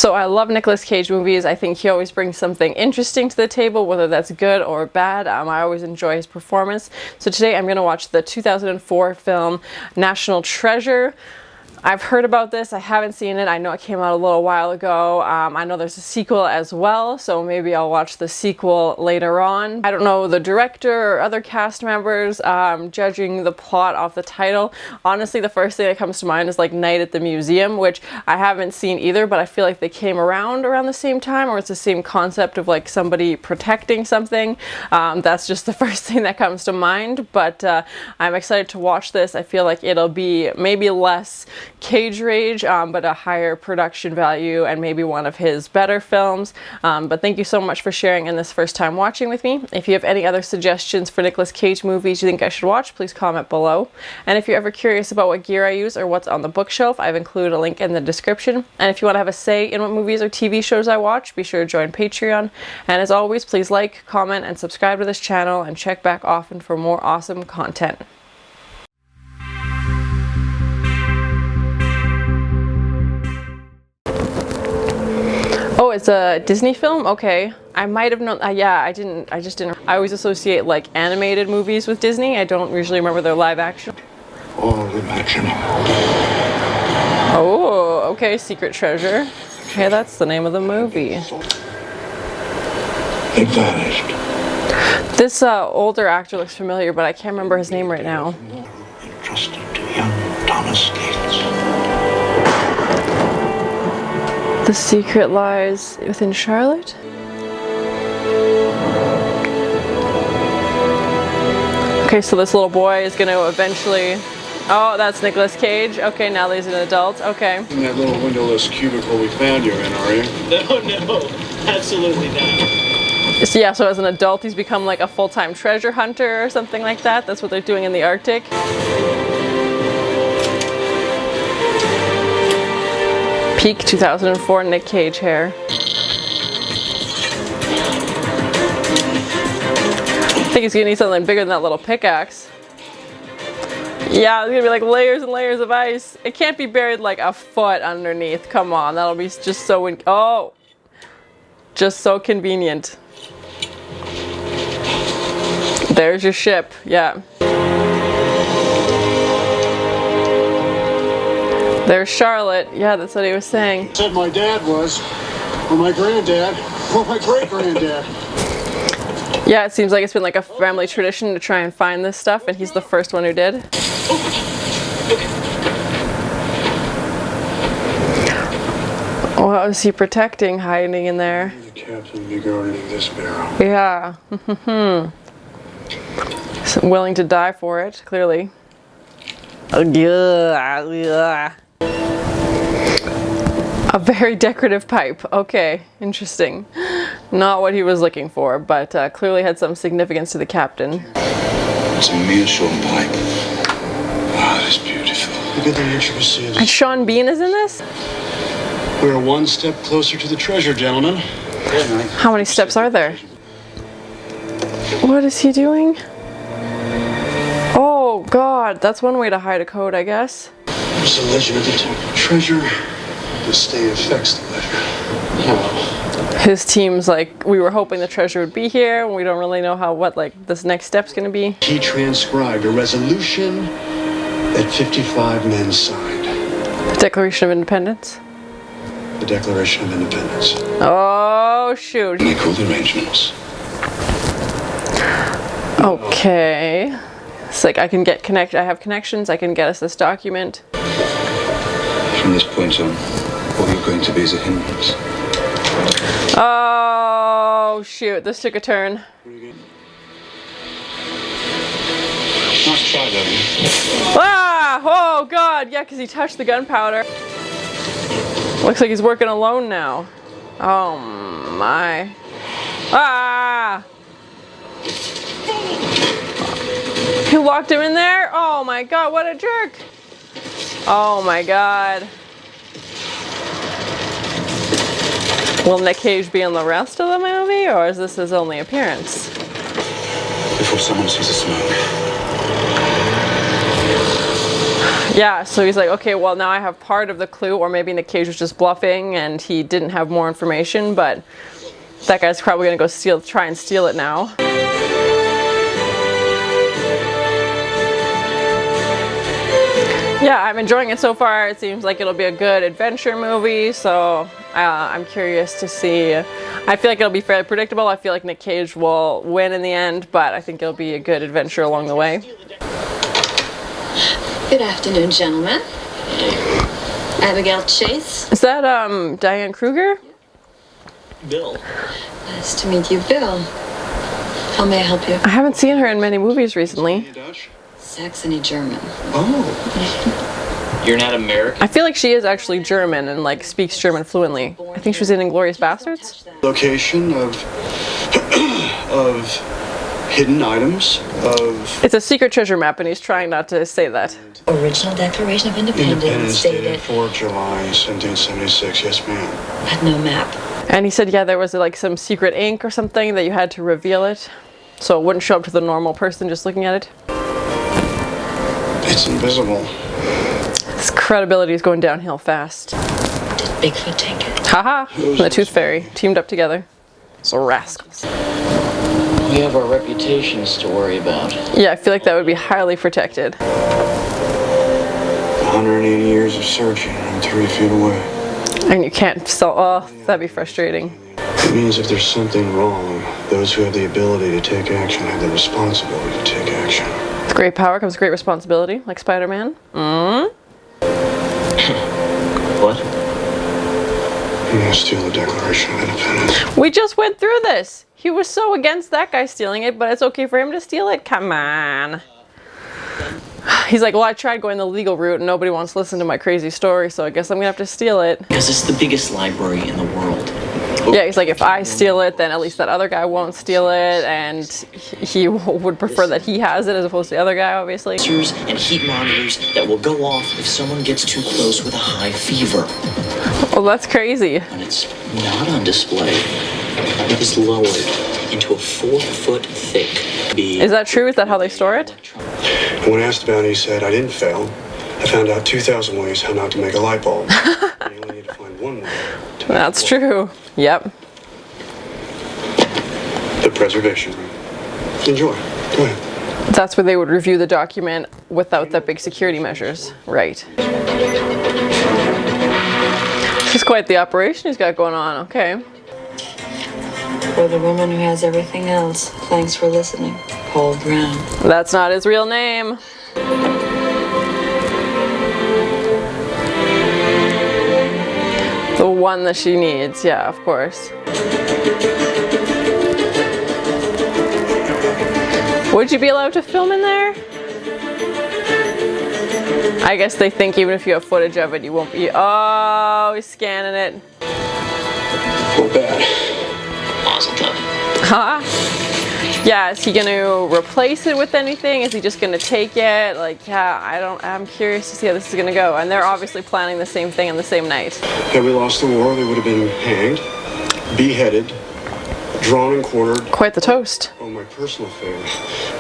So I love Nicolas Cage movies. I think he always brings something interesting to the table, whether that's good or bad. I always enjoy his performance. So today I'm going to watch the 2004 film National Treasure. I've heard about this. I haven't seen it. I know it came out a little while ago. I know there's a sequel as well, so maybe I'll watch the sequel later on. I don't know the director or other cast members. Judging the plot off the title, honestly, the first thing that comes to mind is like Night at the Museum, which I haven't seen either, but I feel like they came around the same time, or it's the same concept of like somebody protecting something. That's just the first thing that comes to mind, but I'm excited to watch this. I feel like it'll be maybe less Cage Rage, but a higher production value and maybe one of his better films. But thank you so much for sharing in this first time watching with me. If you have any other suggestions for Nicolas Cage movies you think I should watch, please comment below. And if you're ever curious about what gear I use or what's on the bookshelf, I've included a link in the description. And if you want to have a say in what movies or TV shows I watch, be sure to join Patreon. And as always, please like, comment, and subscribe to this channel, and check back often for more awesome content. Oh, it's a Disney film? Okay. I might have known, yeah, I just didn't. I always associate like animated movies with Disney. I don't usually remember their live action. All imagine. Oh, okay, Secret Treasure. Okay, that's the name of the movie. It vanished. This older actor looks familiar, but I can't remember his name right now. Entrusted to young Thomas Gates. The secret lies within Charlotte? Okay, so this little boy is going to eventually... Oh, that's Nicolas Cage. Okay, now that he's an adult. Okay. In that little windowless cubicle we found you in, are you? No, absolutely not. So yeah, so as an adult he's become like a full-time treasure hunter or something like that. That's what they're doing in the Arctic. Peak 2004 Nick Cage hair. I think he's gonna need something bigger than that little pickaxe. Yeah, it's gonna be like layers and layers of ice. It can't be buried like a foot underneath. Come on, that'll be just so just so convenient. There's your ship, yeah. There's Charlotte. Yeah, that's what he was saying. Said my dad was, or my granddad, or my great-granddad. Yeah, it seems like it's been like a family tradition to try and find this stuff, and he's the first one who did. What was he protecting, hiding in there? The captain be guarding this barrel. Yeah. So willing to die for it, clearly. A very decorative pipe. Okay, interesting. Not what he was looking for, but clearly had some significance to the captain. It's a meerschaum pipe. Ah, oh, it's beautiful. Look at the intricacy of this. And Sean Bean is in this? We're one step closer to the treasure, gentlemen. How many steps are there? What is he doing? Oh God, that's one way to hide a code, I guess. There's the legend of the Templar Treasure. The state affects the letter. Yeah. His team's like, we were hoping the treasure would be here, and we don't really know what this next step's gonna be. He transcribed a resolution that 55 men signed. The Declaration of Independence? The Declaration of Independence. Oh shoot. Unequal arrangements. Okay. It's like I can get I have connections, I can get us this document. From this point on, all you're going to be is a hindrance. Oh shoot, this took a turn. Nice try, though. Ah! Oh God, yeah, because he touched the gunpowder. Looks like he's working alone now. Oh my. Ah! He locked him in there? Oh my God, what a jerk! Oh my God. Will Nick Cage be in the rest of the movie, or is this his only appearance? Before someone sees the smoke. Yeah, so he's like, okay, well now I have part of the clue, or maybe Nick Cage was just bluffing and he didn't have more information, but that guy's probably gonna go try and steal it now. Yeah, I'm enjoying it so far. It seems like it'll be a good adventure movie, so I'm curious to see. I feel like it'll be fairly predictable. I feel like Nick Cage will win in the end, but I think it'll be a good adventure along the way. Good afternoon, gentlemen. Abigail Chase. Is that Diane Kruger? Bill. Nice to meet you, Bill. How may I help you? I haven't seen her in many movies recently. Dutch? Saxony German. Oh. You're not American? I feel like she is actually German and like speaks German fluently. I think she was in Inglourious Bastards. Location of hidden items of It's a secret treasure map and he's trying not to say that. Original Declaration of Independence dated dated 4th of July, 1776. Yes, ma'am. had no map. And he said, yeah, there was like some secret ink or something that you had to reveal it. So it wouldn't show up to the normal person just looking at it. It's invisible. His credibility is going downhill fast. Did Bigfoot take it? Haha! And the Tooth Fairy teamed up together. So rascals. We have our reputations to worry about. Yeah, I feel like that would be highly protected. 180 years of searching. I'm 3 feet away. And you can't sell. Oh, that'd be frustrating. It means if there's something wrong, those who have the ability to take action have the responsibility to take action. With great power comes great responsibility, like Spider-Man. What? I'm gonna steal the Declaration of Independence. We just went through this. He was so against that guy stealing it, but it's okay for him to steal it? Come on. He's like, well, I tried going the legal route and nobody wants to listen to my crazy story, so I guess I'm gonna have to steal it. Because it's the biggest library in the world. Yeah, he's like, if I steal it, then at least that other guy won't steal it, and he would prefer that he has it as opposed to the other guy, obviously. Sensors and heat monitors that will go off if someone gets too close with a high fever. Well, that's crazy. When it's not on display, it is lowered into a 4-foot thick bead. Is that true? Is that how they store it? When asked about it, he said, I didn't fail. I found out 2,000 ways how not to make a light bulb. You only need to find one way. That's true. Yep. The preservation room. Enjoy. Go ahead. That's where they would review the document without the big security measures. Right. This is quite the operation he's got going on. Okay. For the woman who has everything else, thanks for listening. Paul Brown. That's not his real name. The one that she needs, yeah, of course. Would you be allowed to film in there? I guess they think even if you have footage of it, you won't be. Oh, he's scanning it. Or bad. Mazel tov. Huh? Yeah, is he gonna replace it with anything? Is he just gonna take it? Like, yeah, I'm curious to see how this is gonna go. And they're obviously planning the same thing on the same night. Had we lost the war, they would have been hanged, beheaded, drawn and quartered. Quite the toast. Oh, my personal favorite.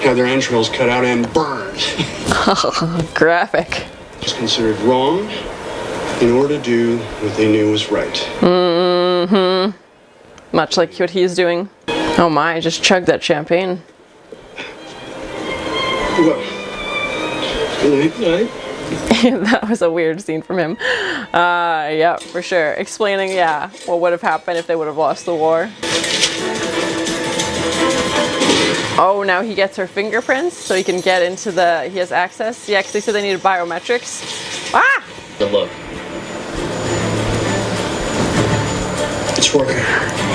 Had their entrails cut out and burned. Graphic. It's considered wrong in order to do what they knew was right. Mm-hmm. Much like what he's doing. Oh my, just chugged that champagne. Well, good night. That was a weird scene from him. Yeah, for sure. Explaining, yeah, what would have happened if they would have lost the war. Oh, now he gets her fingerprints so he can get into he has access. Yeah, because they said they needed biometrics. Ah! Good look. It's working.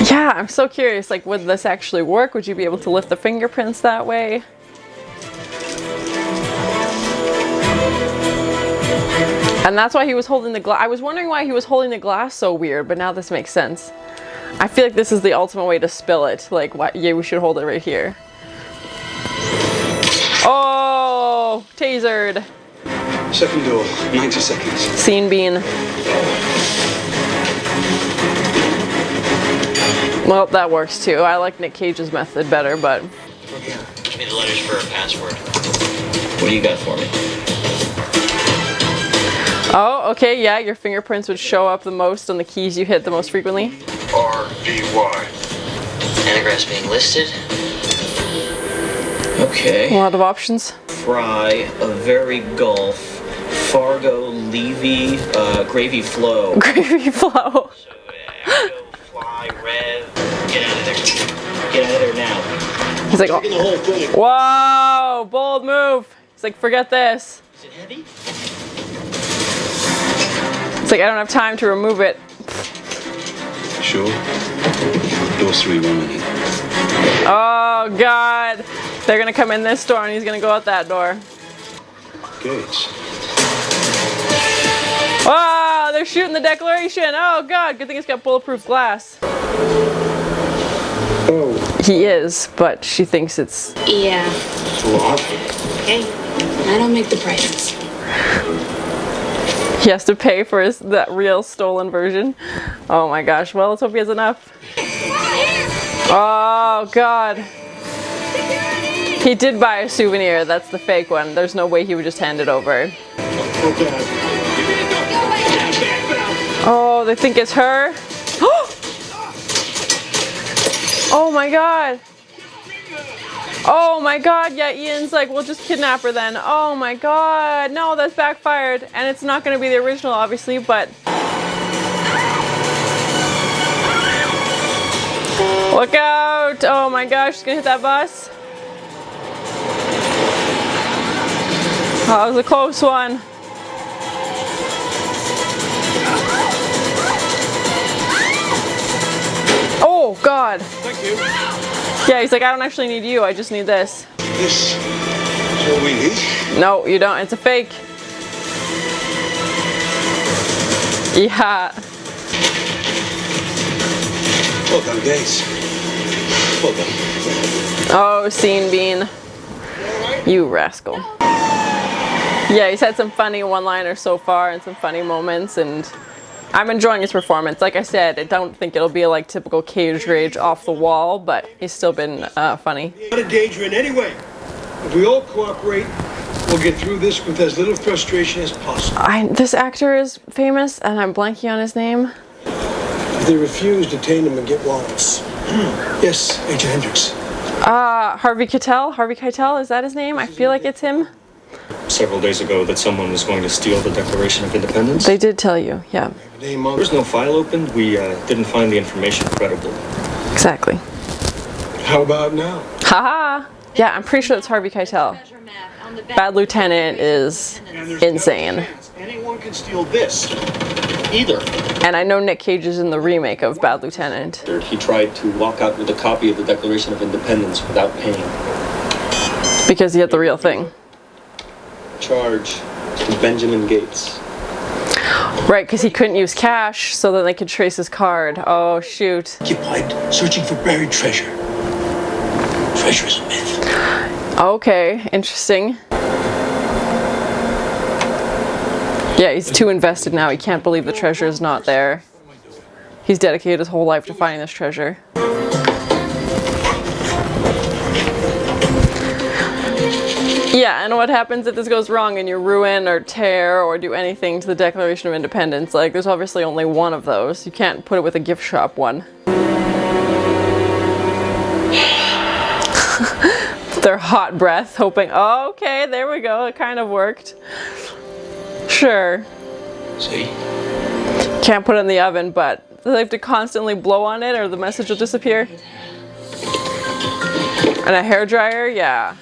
Yeah, I'm so curious, like, would this actually work? Would you be able to lift the fingerprints that way? And that's why he was holding the glass. I was wondering why he was holding the glass so weird, but now this makes sense. I feel like this is the ultimate way to spill it. Like, why, yeah, we should hold it right here. Oh, tasered. Second duel, 90 seconds. Scene bean. Well, that works too. I like Nick Cage's method better, but... Give me the letters for a password. What do you got for me? Oh, okay, yeah, your fingerprints would show up the most on the keys you hit the most frequently. RVY. Anagraphs being listed. A Okay. lot of options. Fry, a very Gulf, Fargo, Levy, Gravy Flow. Gravy flow. So, Echo, Fly, Rev, get out of there. Get out of there now. He's like, Taking the whole thing. whoa, bold move. He's like, forget this. Is it heavy? It's like, I don't have time to remove it. Sure. Those 3 women. Oh, God. They're going to come in this door and he's going to go out that door. Gates. Oh, they're shooting the Declaration. Oh, God. Good thing it's got bulletproof glass. Oh. He is, but she thinks it's... Yeah. What? Hey, I don't make the prices. He has to pay for that real stolen version. Oh, my gosh. Well, let's hope he has enough. Oh, God. He did buy a souvenir. That's the fake one. There's no way he would just hand it over. Oh, they think it's her? Oh my God. Oh my God. Yeah, Ian's like, we'll just kidnap her then. Oh my God. No, that's backfired. And it's not going to be the original, obviously, but... Look out. Oh my gosh, she's going to hit that bus. Oh, that was a close one. Oh, God. Thank you. Yeah, he's like, I don't actually need you. I just need this. This is what we need. No, you don't. It's a fake. Yeah. Well done, Gates. Well done. Oh, Scene Bean. You rascal. Yeah, he's had some funny one-liners so far and some funny moments, and I'm enjoying his performance. Like I said, I don't think it'll be like typical Cage rage off the wall, but he's still been funny. Not a danger in any way. If we all cooperate, we'll get through this with as little frustration as possible. This actor is famous, and I'm blanking on his name. If they refuse, detain him and get warrants. Yes, Agent Hendricks. Harvey Keitel? Harvey Keitel, is that his name? I feel like it's him. Several days ago that someone was going to steal the Declaration of Independence. They did tell you, yeah. Name on There's no file opened. We didn't find the information credible. Exactly. How about now? Haha! Yeah, I'm pretty sure it's Harvey Keitel. Bad Lieutenant is insane. Anyone can steal this. Either. And I know Nick Cage is in the remake of Bad Lieutenant. He tried to walk out with a copy of the Declaration of Independence without paying. Because he had the real thing. Charge to Benjamin Gates. Right, because he couldn't use cash, so then they could trace his card. Oh, shoot. Occupied searching for buried treasure. Treasure is a myth. Okay, interesting. Yeah, he's too invested now. He can't believe the treasure is not there. He's dedicated his whole life to finding this treasure. Yeah, and what happens if this goes wrong and you ruin or tear or do anything to the Declaration of Independence? Like, there's obviously only one of those. You can't put it with a gift shop one. Their hot breath, hoping, oh, okay, there we go, it kind of worked. Sure. See? Can't put it in the oven, but do they have to constantly blow on it or the message will disappear? And a hairdryer, yeah.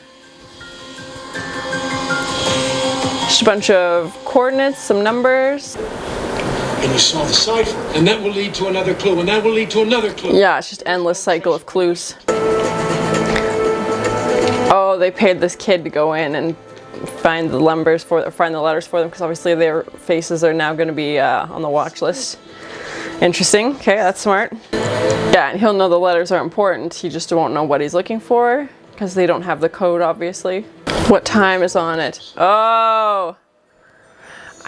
Just a bunch of coordinates, some numbers. And you saw the cipher. And that will lead to another clue, and that will lead to another clue. Yeah, it's just endless cycle of clues. Oh, they paid this kid to go in and find the letters for them because obviously their faces are now going to be on the watch list. Interesting. Okay, that's smart. Yeah, and he'll know the letters are important. He just won't know what he's looking for because they don't have the code, obviously. What time is on it? Oh!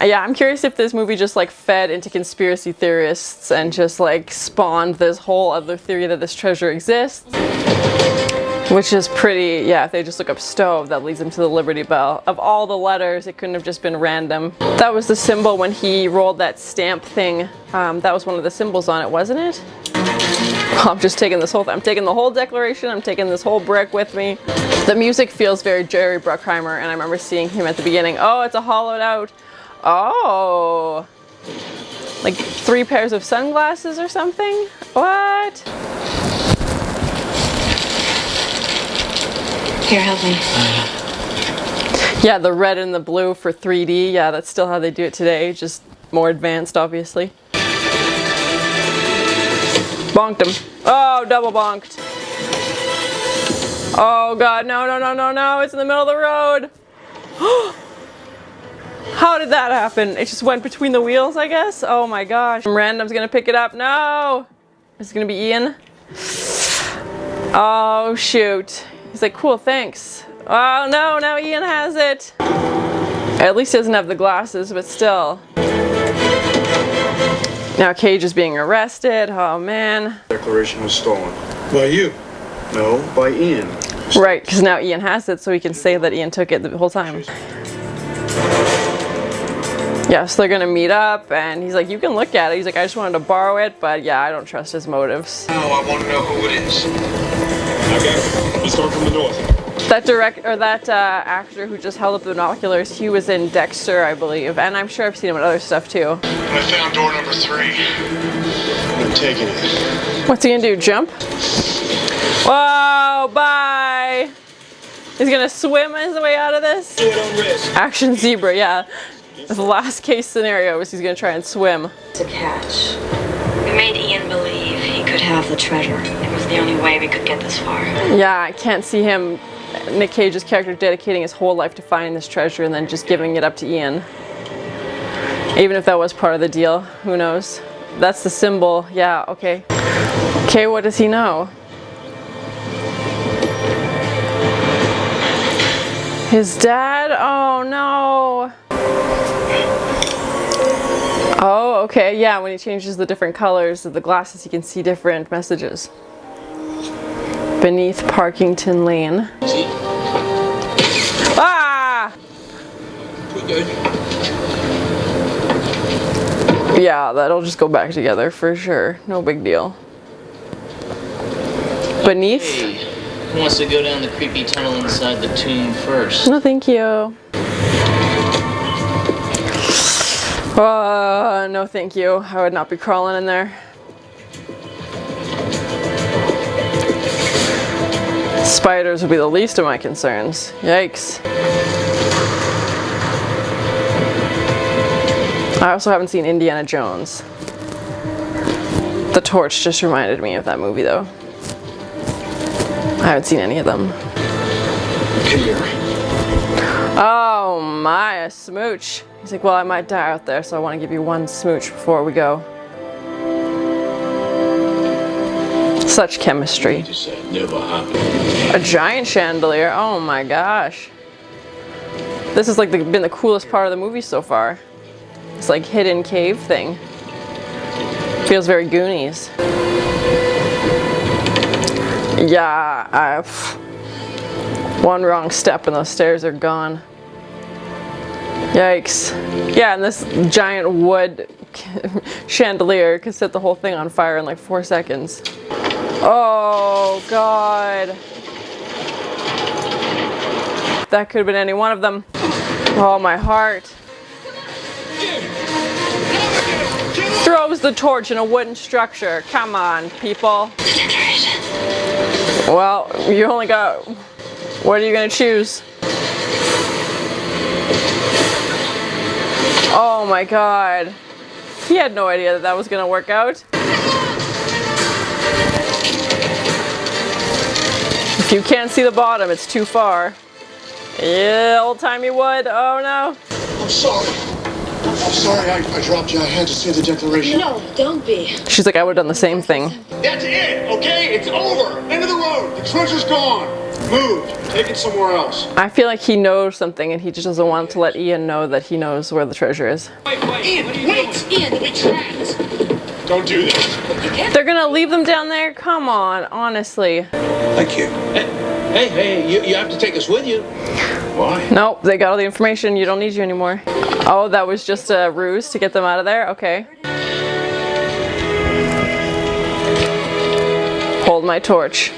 Yeah, I'm curious if this movie just like fed into conspiracy theorists and just like spawned this whole other theory that this treasure exists. Which is pretty, yeah, if they just look up stove, that leads them to the Liberty Bell. Of all the letters, it couldn't have just been random. That was the symbol when he rolled that stamp thing. That was one of the symbols on it, wasn't it? I'm just taking this whole thing. I'm taking the whole Declaration. I'm taking this whole brick with me. The music feels very Jerry Bruckheimer, and I remember seeing him at the beginning. Oh, it's a hollowed out. Oh. Like 3 pairs of sunglasses or something? What? Here, help me. Yeah, the red and the blue for 3D. Yeah, that's still how they do it today. Just more advanced, obviously. Bonked him. Oh, double bonked. Oh God, no, no, no, no, no. It's in the middle of the road. How did that happen? It just went between the wheels, I guess? Oh my gosh. Random's gonna pick it up. No! Is it gonna be Ian? Oh shoot. He's like, cool, thanks. Oh no, now Ian has it. At least he doesn't have the glasses, but still. Now Cage is being arrested. Oh man. Declaration was stolen. By you. No, by Ian. Right, because now Ian has it, so he can say that Ian took it the whole time. Yeah, so they're gonna meet up, and he's like, you can look at it. He's like, I just wanted to borrow it, but yeah, I don't trust his motives. Now I want to know who it is. Okay, he's coming from the north. That actor who just held up the binoculars, he was in Dexter, I believe, and I'm sure I've seen him in other stuff too. I found door number 3. I'm taking it. What's he gonna do, jump? Whoa, bye! He's gonna swim his way out of this? Do it on risk. Action zebra, yeah. The last case scenario is he's gonna try and swim. It's a catch. We made Ian believe he could have the treasure. It was the only way we could get this far. Yeah, I can't see him, Nick Cage's character, dedicating his whole life to finding this treasure and then just giving it up to Ian. Even if that was part of the deal, who knows? That's the symbol, yeah, okay. Okay, what does he know? His dad? Oh no! Oh, okay, yeah, when he changes the different colors of the glasses, he can see different messages. Beneath Parkington Lane. Ah! Yeah, that'll just go back together for sure. No big deal. Beneath? Hey, who wants to go down the creepy tunnel inside the tomb first? No, thank you. No, thank you. I would not be crawling in there. Spiders would be the least of my concerns. Yikes. I also haven't seen Indiana Jones. The Torch just reminded me of that movie though. I haven't seen any of them. Come here. Oh my, a smooch. He's like, well, I might die out there, so I want to give you one smooch before we go. Such chemistry. A giant chandelier, oh my gosh. This has like been the coolest part of the movie so far. It's like hidden cave thing. Feels very Goonies. Yeah, one wrong step and those stairs are gone. Yikes. Yeah, and this giant wood chandelier could set the whole thing on fire in like 4 seconds. Oh, God. That could have been any one of them. Oh, my heart. Throws the torch in a wooden structure. Come on, people. Well, you only got... What are you going to choose? Oh my God. He had no idea that that was going to work out. If you can't see the bottom, it's too far. Yeah, old-timey wood. Oh no. I'm sorry. I'm sorry I dropped you. I had to say the Declaration. No, don't be. She's like, I would have done the same thing. That's it, okay? It's over. End of the road. The treasure's gone. Moved. Take it somewhere else. I feel like he knows something and he just doesn't want to let Ian know that he knows where the treasure is. Ian, wait! Ian, we trapped. Don't do this. They're gonna leave them down there? Come on, honestly. Thank you. Hey, you have to take us with you. Why? Nope, they got all the information. You don't need you anymore. Oh, that was just a ruse to get them out of there? Okay. Hold my torch.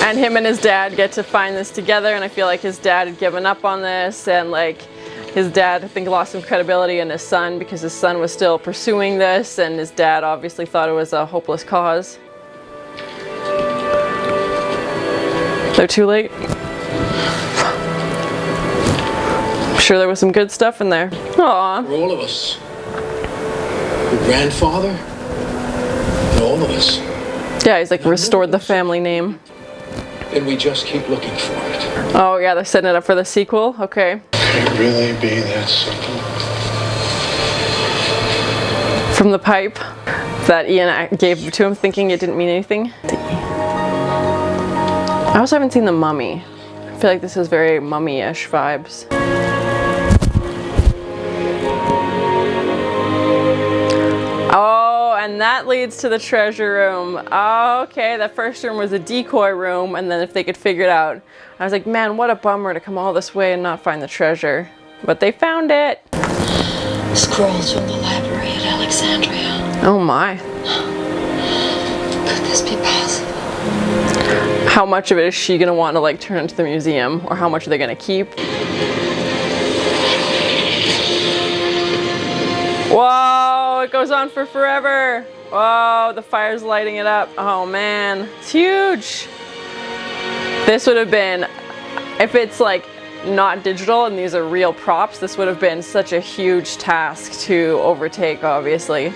And him and his dad get to find this together, and I feel like his dad had given up on this, and like his dad, I think, lost some credibility in his son because his son was still pursuing this, and his dad obviously thought it was a hopeless cause. They're too late. I'm sure there was some good stuff in there. Aww. For all of us. Your grandfather, and all of us. Yeah, he's like restored the family name. And we just keep looking for it. Oh yeah, they're setting it up for the sequel? Okay. Can it really be that simple? From the pipe that Ian gave to him thinking it didn't mean anything. I also haven't seen The Mummy. I feel like this is very mummy-ish vibes. Oh, and that leads to the treasure room. Oh, okay, that first room was a decoy room, and then if they could figure it out. I was like, man, what a bummer to come all this way and not find the treasure. But they found it. Scrolls from the library at Alexandria. Oh my. Could this be possible? How much of it is she gonna want to like turn into the museum, or how much are they gonna keep? Whoa, it goes on for forever. Whoa, the fire's lighting it up. Oh man, it's huge. This would have been, if it's like not digital and these are real props, this would have been such a huge task to overtake, obviously.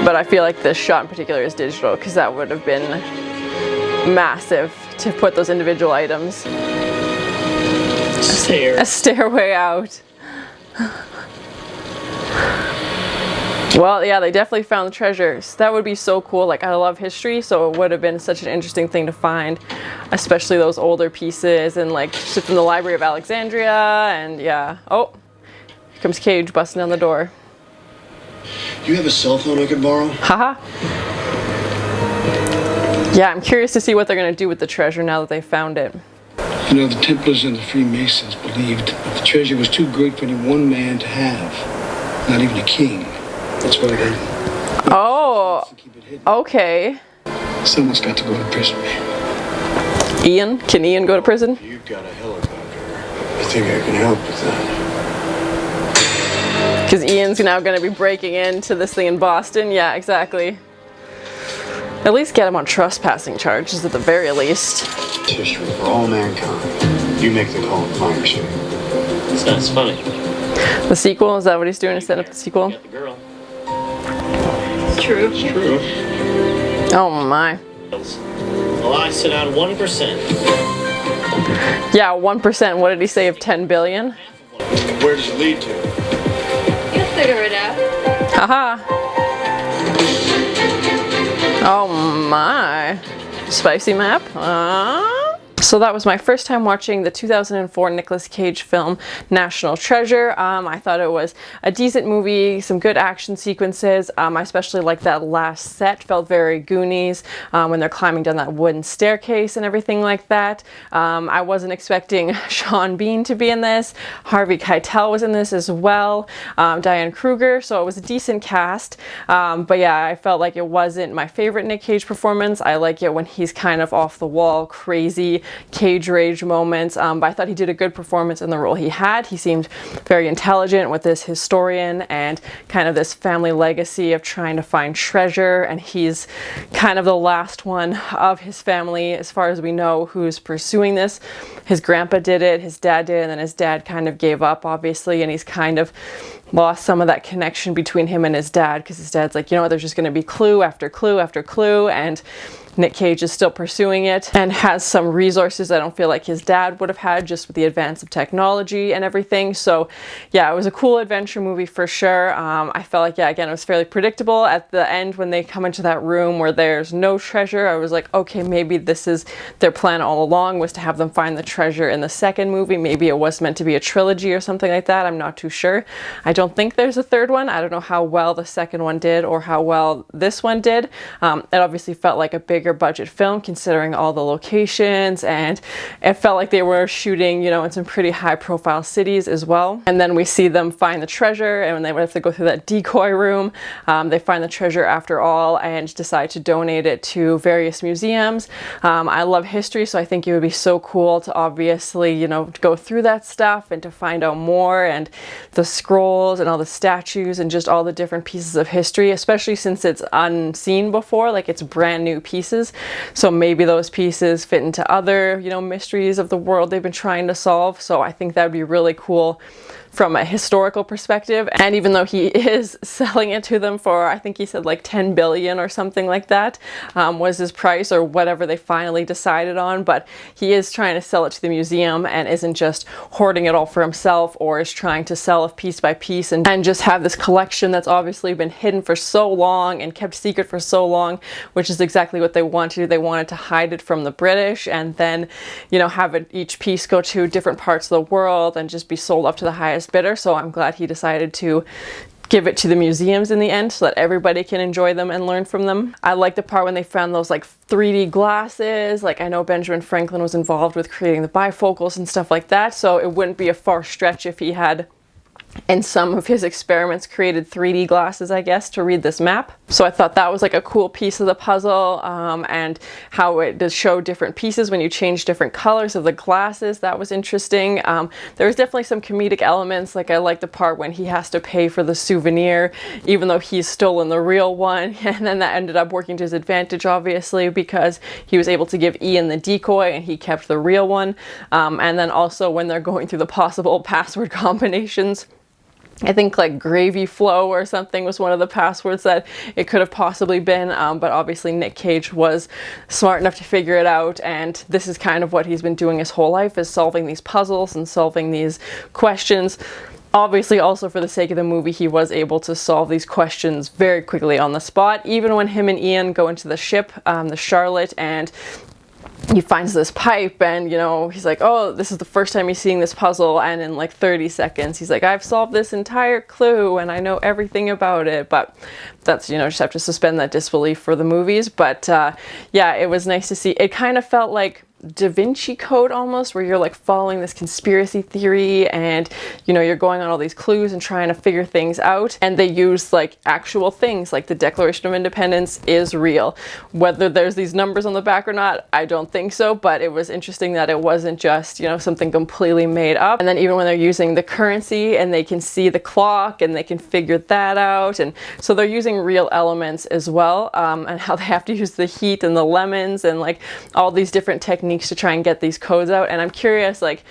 But I feel like this shot in particular is digital because that would have been massive to put those individual items. A stairway out. Well, yeah, they definitely found the treasures. That would be so cool. Like, I love history, so it would have been such an interesting thing to find, especially those older pieces and like shit from the Library of Alexandria. And yeah, oh, here comes Cage busting down the door. Do you have a cell phone I could borrow? Haha. Yeah, I'm curious to see what they're gonna do with the treasure now that they found it. You know, the Templars and the Freemasons believed that the treasure was too great for any one man to have. Not even a king. That's why they... Oh, to keep it hidden. okay. Someone's got to go to prison. Ian? Can Ian go to prison? You've got a helicopter. I think I can help with that. Because Ian's now going to be breaking into this thing in Boston. Yeah, exactly. At least get him on trespassing charges at the very least. History for all mankind. You make the call and find yourself. It's not as funny. The sequel? Is that what he's doing to set up the sequel? Got the girl. True. It's true. Oh my. Well, I sit on 1%. Yeah, 1%. What did he say of 10 billion? Where does it lead to? You'll figure it out. Haha. Oh my. Spicy map. So that was my first time watching the 2004 Nicolas Cage film National Treasure. I thought it was a decent movie, some good action sequences. I especially liked that last set, felt very Goonies when they're climbing down that wooden staircase and everything like that. I wasn't expecting Sean Bean to be in this. Harvey Keitel was in this as well. Diane Kruger, so it was a decent cast. But yeah, I felt like it wasn't my favorite Nick Cage performance. I like it when he's kind of off the wall, crazy, cage rage moments, but I thought he did a good performance in the role he had. He seemed very intelligent with this historian and kind of this family legacy of trying to find treasure, and he's kind of the last one of his family, as far as we know, who's pursuing this. His grandpa did it, his dad did, and then his dad kind of gave up, obviously, and he's kind of lost some of that connection between him and his dad, because his dad's like, you know what, there's just going to be clue after clue after clue, and Nick Cage is still pursuing it and has some resources I don't feel like his dad would have had, just with the advance of technology and everything. So yeah, it was a cool adventure movie for sure. I felt like, yeah, again, it was fairly predictable. At the end, when they come into that room where there's no treasure, I was like, okay, maybe this is their plan all along, was to have them find the treasure in the second movie. Maybe it was meant to be a trilogy or something like that. I'm not too sure. I don't think there's a third one. I don't know how well the second one did or how well this one did. It obviously felt like a big bigger budget film considering all the locations, and it felt like they were shooting, you know, in some pretty high profile cities as well. And then we see them find the treasure, and when they have to go through that decoy room, they find the treasure after all and decide to donate it to various museums. I love history, so I think it would be so cool to obviously, you know, go through that stuff and to find out more, and the scrolls and all the statues and just all the different pieces of history, especially since it's unseen before, like it's brand new pieces. So maybe those pieces fit into other, you know, mysteries of the world they've been trying to solve. So I think that would be really cool from a historical perspective. And even though he is selling it to them for, I think he said like 10 billion or something like that, was his price, or whatever they finally decided on, but he is trying to sell it to the museum and isn't just hoarding it all for himself, or is trying to sell it piece by piece and just have this collection that's obviously been hidden for so long and kept secret for so long, which is exactly what they wanted to do. They wanted to hide it from the British and then, you know, have it, each piece go to different parts of the world and just be sold up to the highest bidder. So I'm glad he decided to give it to the museums in the end so that everybody can enjoy them and learn from them. I like the part when they found those like 3D glasses. Like, I know Benjamin Franklin was involved with creating the bifocals and stuff like that, so it wouldn't be a far stretch if he had, in some of his experiments, created 3D glasses, I guess, to read this map. So I thought that was like a cool piece of the puzzle, and how it does show different pieces when you change different colors of the glasses. That was interesting. There was definitely some comedic elements. Like, I like the part when he has to pay for the souvenir, even though he's stolen the real one. And then that ended up working to his advantage, obviously, because he was able to give Ian the decoy and he kept the real one. And then also when they're going through the possible password combinations, I think like gravy flow or something was one of the passwords that it could have possibly been, but obviously Nick Cage was smart enough to figure it out, and this is kind of what he's been doing his whole life, is solving these puzzles and solving these questions. Obviously, also for the sake of the movie, he was able to solve these questions very quickly on the spot, even when him and Ian go into the ship, the Charlotte, and he finds this pipe, and, you know, he's like, oh, this is the first time he's seeing this puzzle, and in like 30 seconds he's like, I've solved this entire clue and I know everything about it. But that's, you know, just have to suspend that disbelief for the movies. But yeah, it was nice to see. It kind of felt like Da Vinci Code almost, where you're like following this conspiracy theory and, you know, you're going on all these clues and trying to figure things out, and they use like actual things, like the Declaration of Independence is real. Whether there's these numbers on the back or not, I don't think so, but it was interesting that it wasn't just, you know, something completely made up. And then even when they're using the currency and they can see the clock and they can figure that out, and so they're using real elements as well, and how they have to use the heat and the lemons and like all these different techniques to try and get these codes out. And I'm curious, like,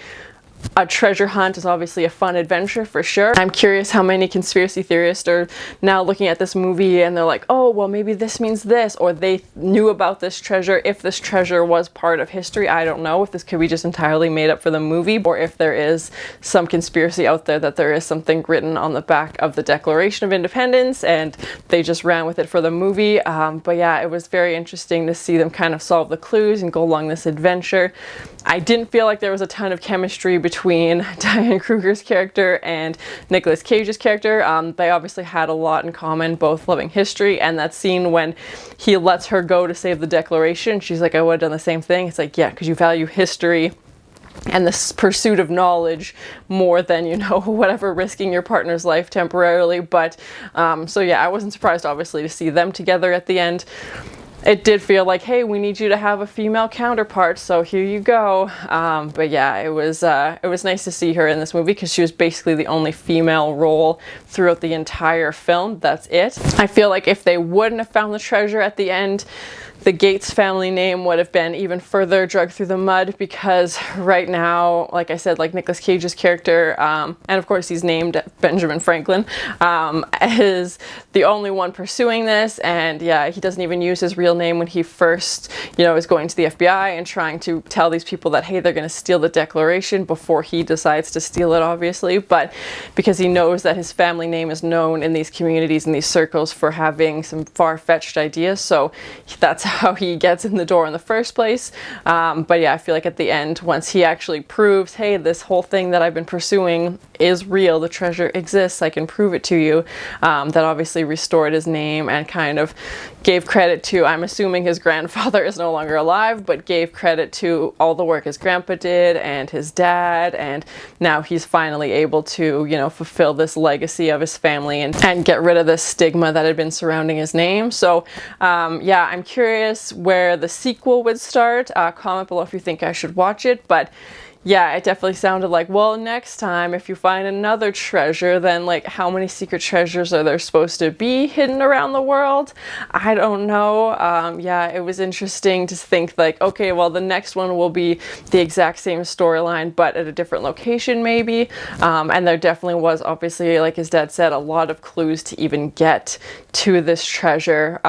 a treasure hunt is obviously a fun adventure for sure. I'm curious how many conspiracy theorists are now looking at this movie and they're like, oh, well, maybe this means this, or they knew about this treasure, if this treasure was part of history. I don't know if this could be just entirely made up for the movie, or if there is some conspiracy out there that there is something written on the back of the Declaration of Independence and they just ran with it for the movie. But yeah, it was very interesting to see them kind of solve the clues and go along this adventure. I didn't feel like there was a ton of chemistry between Diane Kruger's character and Nicolas Cage's character. They obviously had a lot in common, both loving history, and that scene when he lets her go to save the Declaration, she's like, I would have done the same thing. It's like, yeah, because you value history and the pursuit of knowledge more than, you know, whatever, risking your partner's life temporarily. But so yeah, I wasn't surprised obviously to see them together at the end. It did feel like, hey, we need you to have a female counterpart, so here you go. But yeah, it was nice to see her in this movie because she was basically the only female role throughout the entire film. That's it. I feel like if they wouldn't have found the treasure at the end, the Gates family name would have been even further dragged through the mud, because right now, like I said, like Nicolas Cage's character, and of course he's named Benjamin Franklin, is the only one pursuing this, and yeah, he doesn't even use his real name when he first, you know, is going to the FBI and trying to tell these people that, hey, they're going to steal the Declaration before he decides to steal it, obviously, but because he knows that his family name is known in these communities, in these circles, for having some far-fetched ideas, so that's how he gets in the door in the first place. But yeah, I feel like at the end, once he actually proves, hey, this whole thing that I've been pursuing is real, the treasure exists, I can prove it to you, that obviously restored his name and kind of gave credit to, I'm assuming his grandfather is no longer alive, but gave credit to all the work his grandpa did and his dad, and now he's finally able to, you know, fulfill this legacy of his family and get rid of this stigma that had been surrounding his name. So yeah, I'm curious where the sequel would start. Comment below if you think I should watch it, but yeah, it definitely sounded like, well, next time if you find another treasure, then like how many secret treasures are there supposed to be hidden around the world? I don't know. Yeah, it was interesting to think like, okay, well, the next one will be the exact same storyline, but at a different location maybe. And there definitely was, obviously, like his dad said, a lot of clues to even get to this treasure.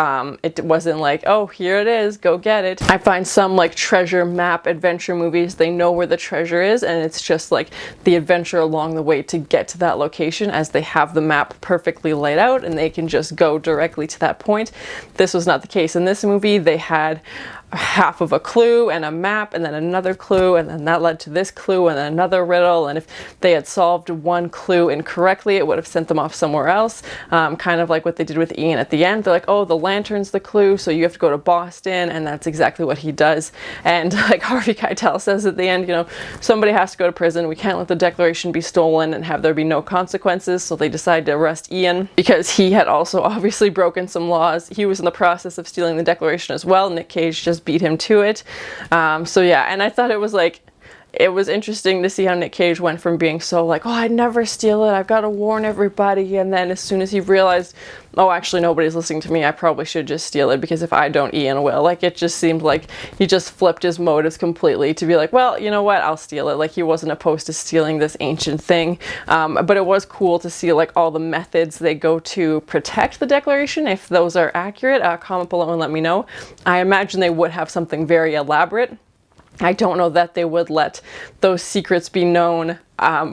It wasn't like, oh, here it is, go get it. I find some like treasure map adventure movies, they know where the treasure is, and it's just like the adventure along the way to get to that location, as they have the map perfectly laid out and they can just go directly to that point. This was not the case in this movie. They had half of a clue and a map and then another clue, and then that led to this clue and then another riddle, and if they had solved one clue incorrectly it would have sent them off somewhere else, kind of like what they did with Ian at the end. They're like, oh, the lantern's the clue, so you have to go to Boston, and that's exactly what he does. And like Harvey Keitel says at the end, you know, somebody has to go to prison, we can't let the Declaration be stolen and have there be no consequences, so they decide to arrest Ian because he had also obviously broken some laws. He was in the process of stealing the Declaration as well. Nick Cage just beat him to it. So yeah, and I thought it was like, it was interesting to see how Nick Cage went from being so like, oh, I'd never steal it, I've got to warn everybody, and then as soon as he realized, oh, actually nobody's listening to me, I probably should just steal it, because if I don't, Ian will. Like, it just seemed like he just flipped his motives completely to be like, well, you know what, I'll steal it. Like, he wasn't opposed to stealing this ancient thing. But it was cool to see like all the methods they go to protect the Declaration. If those are accurate, comment below and let me know. I imagine they would have something very elaborate. I don't know that they would let those secrets be known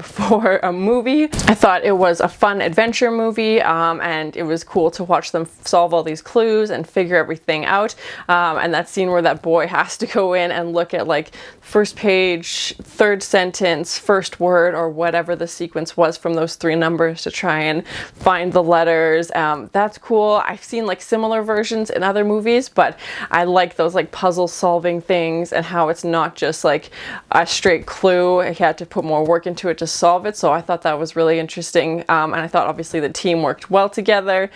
for a movie. I thought it was a fun adventure movie, and it was cool to watch them solve all these clues and figure everything out. And that scene where that boy has to go in and look at like first page, third sentence, first word, or whatever the sequence was from those three numbers to try and find the letters. That's cool. I've seen like similar versions in other movies, but I like those like puzzle solving things and how it's not just like a straight clue. I had to put more work into it to solve it, so I thought that was really interesting. And I thought obviously the team worked well together.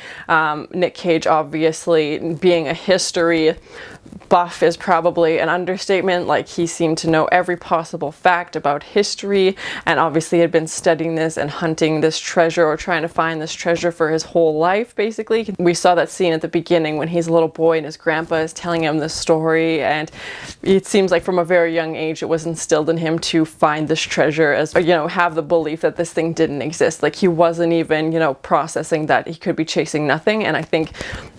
Nick Cage, obviously being a history buff is probably an understatement. Like, he seemed to know every possible fact about history, and obviously had been studying this and hunting this treasure, or trying to find this treasure, for his whole life basically. We saw that scene at the beginning when he's a little boy and his grandpa is telling him this story, and it seems like from a very young age it was instilled in him to find this treasure, as, you know, have the belief that this thing didn't exist. Like, he wasn't even, you know, processing that he could be chasing nothing. And I think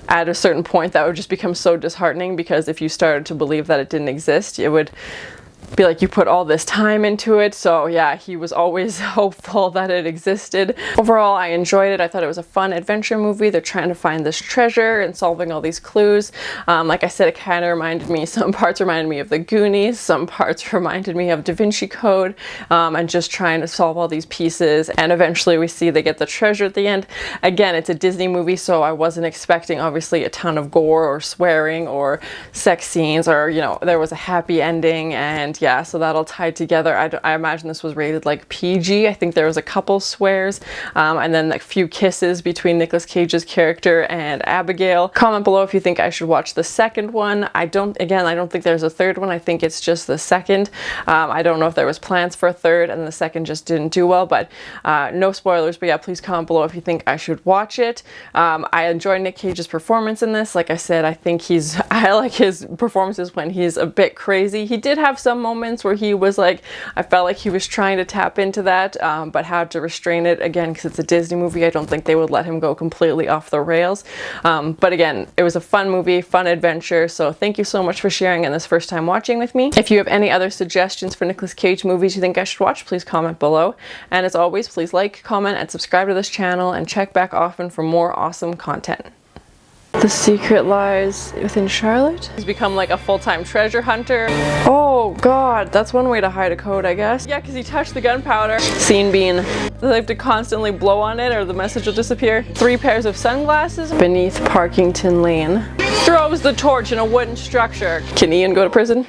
at a certain point that would just become so disheartening, because if you started to believe that it didn't exist, it would be like you put all this time into it. So yeah, he was always hopeful that it existed. Overall, I enjoyed it. I thought it was a fun adventure movie. They're trying to find this treasure and solving all these clues. Like I said, it kind of reminded me, some parts reminded me of the Goonies, some parts reminded me of Da Vinci Code, and just trying to solve all these pieces. And eventually we see they get the treasure at the end. Again, it's a Disney movie, so I wasn't expecting obviously a ton of gore or swearing or sex scenes, or, you know, there was a happy ending. And yeah, so that all tied together. I imagine this was rated like PG. I think there was a couple swears, and then a few kisses between Nicolas Cage's character and Abigail. Comment below if you think I should watch the second one. I don't think there's a third one. I think it's just the second. I don't know if there was plans for a third and the second just didn't do well, but no spoilers. But yeah, please comment below if you think I should watch it. I enjoyed Nick Cage's performance in this. Like I said, I like his performances when he's a bit crazy. He did have some moments where he was like, I felt like he was trying to tap into that, but had to restrain it, again, because it's a Disney movie. I don't think they would let him go completely off the rails. But again, it was a fun movie, fun adventure. So thank you so much for sharing and this first time watching with me. If you have any other suggestions for Nicolas Cage movies you think I should watch, please comment below. And as always, please like, comment, and subscribe to this channel, and check back often for more awesome content. The secret lies within Charlotte. He's become like a full-time treasure hunter. Oh god, that's one way to hide a code, I guess. Yeah, because he touched the gunpowder. Scene bean. They have to constantly blow on it or the message will disappear. 3 pairs of sunglasses beneath Parkington Lane. Throws the torch in a wooden structure. Can Ian go to prison?